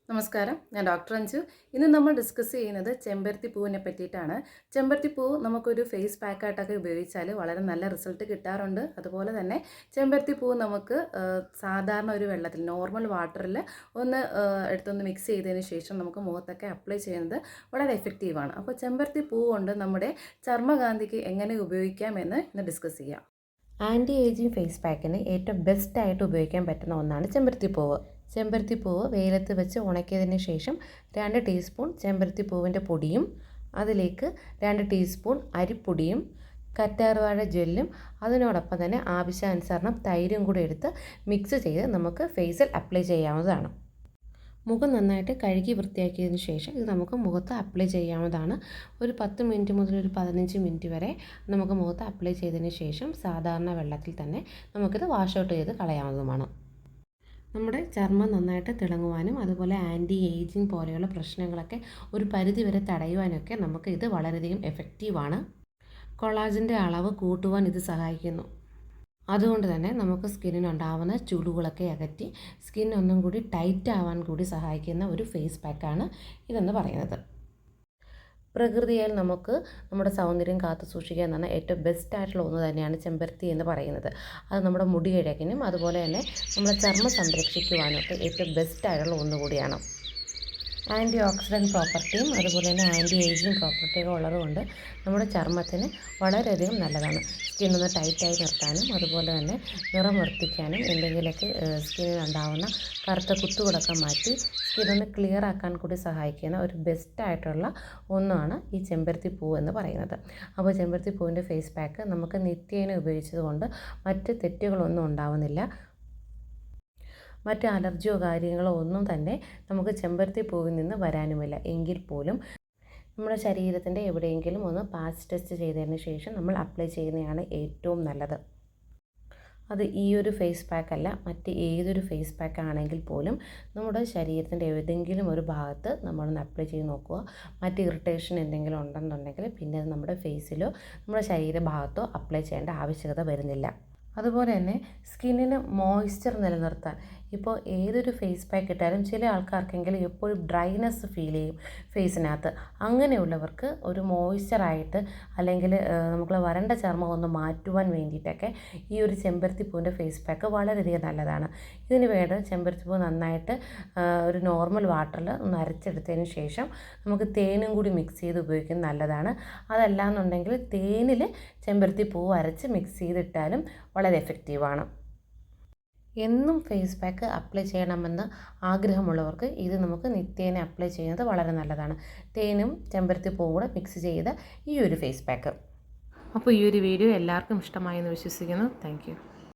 നമസ്കാരം, ഞാൻ ഡോക്ടർ അഞ്ജു. ഇന്ന് നമ്മൾ ഡിസ്കസ് ചെയ്യുന്നത് ചെമ്പരത്തി പൂവിനെ പറ്റിയിട്ടാണ്. ചെമ്പരത്തി പൂവ് നമുക്കൊരു ഫേസ് പാക്കായിട്ടൊക്കെ ഉപയോഗിച്ചാൽ വളരെ നല്ല റിസൾട്ട് കിട്ടാറുണ്ട്. അതുപോലെ തന്നെ ചെമ്പരത്തി പൂവ് നമുക്ക് സാധാരണ ഒരു വെള്ളത്തിൽ നോർമൽ വാട്ടറിൽ എടുത്തൊന്ന് മിക്സ് ചെയ്തതിന് ശേഷം നമുക്ക് മുഖത്തൊക്കെ അപ്ലൈ ചെയ്യുന്നത് വളരെ എഫക്റ്റീവാണ്. അപ്പോൾ ചെമ്പരത്തി പൂവ് കൊണ്ട് നമ്മുടെ ചർമ്മകാന്തിക്ക് എങ്ങനെ ഉപയോഗിക്കാമെന്ന് ഇന്ന് ഡിസ്കസ് ചെയ്യാം. ആൻറ്റി ഏജിങ് ഫേസ് പാക്കിന് ഏറ്റവും ബെസ്റ്റായിട്ട് ഉപയോഗിക്കാൻ പറ്റുന്ന ഒന്നാണ് ചെമ്പരത്തിപ്പൂവ്. ചെമ്പരത്തിപ്പൂവ് വെയിലത്ത് വെച്ച് ഉണക്കിയതിന് ശേഷം 2 ടീസ്പൂൺ ചെമ്പരത്തിപ്പൂവിൻ്റെ പൊടിയും അതിലേക്ക് 2 ടീസ്പൂൺ അരിപ്പൊടിയും കറ്റാർവാഴ ജെല്ലും അതിനോടൊപ്പം തന്നെ ആവശ്യാനുസരണം തൈരും കൂടി എടുത്ത് മിക്സ് ചെയ്ത് നമുക്ക് ഫേസിൽ അപ്ലൈ ചെയ്യാവുന്നതാണ്. മുഖം നന്നായിട്ട് കഴുകി വൃത്തിയാക്കിയതിന് ശേഷം ഇത് നമുക്ക് മുഖത്ത് അപ്ലൈ ചെയ്യാവുന്നതാണ്. ഒരു 10 മിനിറ്റ് മുതൽ ഒരു 15 മിനിറ്റ് വരെ നമുക്ക് മുഖത്ത് അപ്ലൈ ചെയ്തതിന് ശേഷം സാധാരണ വെള്ളത്തിൽ തന്നെ നമുക്കിത് വാഷ് ഔട്ട് ചെയ്ത് കളയാവുന്നതുമാണ്. നമ്മുടെ ചർമ്മം നന്നായിട്ട് തിളങ്ങുവാനും അതുപോലെ ആൻറ്റി ഏജിങ് പോലെയുള്ള പ്രശ്നങ്ങളൊക്കെ ഒരു പരിധി വരെ തടയുവാനൊക്കെ നമുക്ക് ഇത് വളരെയധികം എഫക്റ്റീവാണ്. കൊളാജൻ്റെ അളവ് കൂട്ടുവാൻ ഇത് സഹായിക്കുന്നു. അതുകൊണ്ട് തന്നെ നമുക്ക് സ്കിന്നിനുണ്ടാവുന്ന ചുളിവുകളൊക്കെ അകറ്റി സ്കിൻ ഒന്നും കൂടി ടൈറ്റ് ആവാൻ കൂടി സഹായിക്കുന്ന ഒരു ഫേസ് പാക്കാണ് ഇതെന്ന് പറയുന്നത്. പ്രകൃതിയാൽ നമുക്ക് നമ്മുടെ സൗന്ദര്യം കാത്തു സൂക്ഷിക്കുക എന്നാണ് ഏറ്റവും ബെസ്റ്റായിട്ടുള്ള ഒന്ന് തന്നെയാണ് ചെമ്പരത്തി എന്ന് പറയുന്നത്. അത് നമ്മുടെ മുടി കിഴക്കിനും അതുപോലെ തന്നെ നമ്മുടെ ചർമ്മം സംരക്ഷിക്കുവാനും ഒക്കെ ഏറ്റവും ബെസ്റ്റായിട്ടുള്ള ഒന്നുകൂടിയാണ്. ആൻറ്റി ഓക്സിഡൻറ്റ് പ്രോപ്പർട്ടിയും അതുപോലെ തന്നെ ആൻറ്റി ഏജിങ് പ്രോപ്പർട്ടിയൊക്കെ ഉള്ളതുകൊണ്ട് നമ്മുടെ ചർമ്മത്തിന് വളരെയധികം നല്ലതാണ്. സ്കിന്നൊന്ന് ടൈറ്റായി നിർത്താനും അതുപോലെ തന്നെ നിറം വർദ്ധിക്കാനും എന്തെങ്കിലുമൊക്കെ സ്കിന്നിനുണ്ടാവുന്ന കറുത്ത കുത്തുകളൊക്കെ മാറ്റി സ്കിന്നൊന്ന് ക്ലിയർ ആക്കാൻ കൂടി സഹായിക്കുന്ന ഒരു ബെസ്റ്റായിട്ടുള്ള ഒന്നാണ് ഈ ചെമ്പരത്തി പൂ എന്ന് പറയുന്നത്. അപ്പോൾ ചെമ്പരത്തി പൂവിൻ്റെ ഫേസ് പാക്ക് നമുക്ക് നിത്യേന ഉപയോഗിച്ചതുകൊണ്ട് മറ്റ് തെറ്റുകളൊന്നും ഉണ്ടാവുന്നില്ല. മറ്റ് അലർജിയോ കാര്യങ്ങളോ ഒന്നും തന്നെ നമുക്ക് ചെമ്പരത്തി പൂവിൽ നിന്ന് വരാനുമില്ല. എങ്കിൽ പോലും നമ്മുടെ ശരീരത്തിൻ്റെ എവിടെയെങ്കിലും ഒന്ന് പാച്ച് ടെസ്റ്റ് ചെയ്തതിന് ശേഷം നമ്മൾ അപ്ലൈ ചെയ്യുന്നതാണ് ഏറ്റവും നല്ലത്. അത് ഈ ഒരു ഫേസ് പാക്കല്ല, മറ്റ് ഏതൊരു ഫേസ് പാക്ക് ആണെങ്കിൽ പോലും നമ്മുടെ ശരീരത്തിൻ്റെ ഏതെങ്കിലും ഒരു ഭാഗത്ത് നമ്മളൊന്ന് അപ്ലൈ ചെയ്ത് നോക്കുക. മറ്റ് ഇറിറ്റേഷൻ എന്തെങ്കിലും ഉണ്ടെന്നുണ്ടെങ്കിൽ പിന്നെ അത് നമ്മുടെ ഫേസിലോ നമ്മുടെ ശരീരഭാഗത്തോ അപ്ലൈ ചെയ്യേണ്ട ആവശ്യകത വരുന്നില്ല. അതുപോലെ തന്നെ സ്കിന്നിന് മോയ്സ്ചർ നിലനിർത്താൻ ഇപ്പോൾ ഏതൊരു ഫേസ് പാക്ക് ഇട്ടാലും ചില ആൾക്കാർക്കെങ്കിലും എപ്പോഴും ഡ്രൈനെസ് ഫീൽ ചെയ്യും ഫേസിനകത്ത്. അങ്ങനെയുള്ളവർക്ക് ഒരു മോയ്സ്ചറായിട്ട് അല്ലെങ്കിൽ നമുക്ക് വരണ്ട ചർമ്മം ഒന്ന് മാറ്റുവാൻ വേണ്ടിയിട്ടൊക്കെ ഈ ഒരു ചെമ്പരത്തിപ്പൂവിൻ്റെ ഫേസ് പാക്ക് വളരെയധികം നല്ലതാണ്. ഇതിന് വേണ്ട ചെമ്പരത്തിപ്പൂ നന്നായിട്ട് ഒരു നോർമൽ വാട്ടറിൽ ഒന്ന് അരച്ചെടുത്തതിന് ശേഷം നമുക്ക് തേനും കൂടി മിക്സ് ചെയ്ത് ഉപയോഗിക്കുന്നത് നല്ലതാണ്. അതല്ലാന്നുണ്ടെങ്കിൽ തേനിൽ ചെമ്പരത്തിപ്പൂ അരച്ച് മിക്സ് ചെയ്തിട്ടാലും വളരെ എഫക്റ്റീവാണ്. എന്നും ഫേസ് പാക്ക് അപ്ലൈ ചെയ്യണമെന്ന് ആഗ്രഹമുള്ളവർക്ക് ഇത് നമുക്ക് നിത്യേന അപ്ലൈ ചെയ്യുന്നത് വളരെ നല്ലതാണ്. തേനും ചെമ്പരത്തിപ്പൂവും കൂടെ മിക്സ് ചെയ്ത ഈ ഒരു ഫേസ് പാക്ക്. അപ്പോൾ ഈ ഒരു വീഡിയോ എല്ലാവർക്കും ഇഷ്ടമായെന്ന് വിശ്വസിക്കുന്നു. Thank you.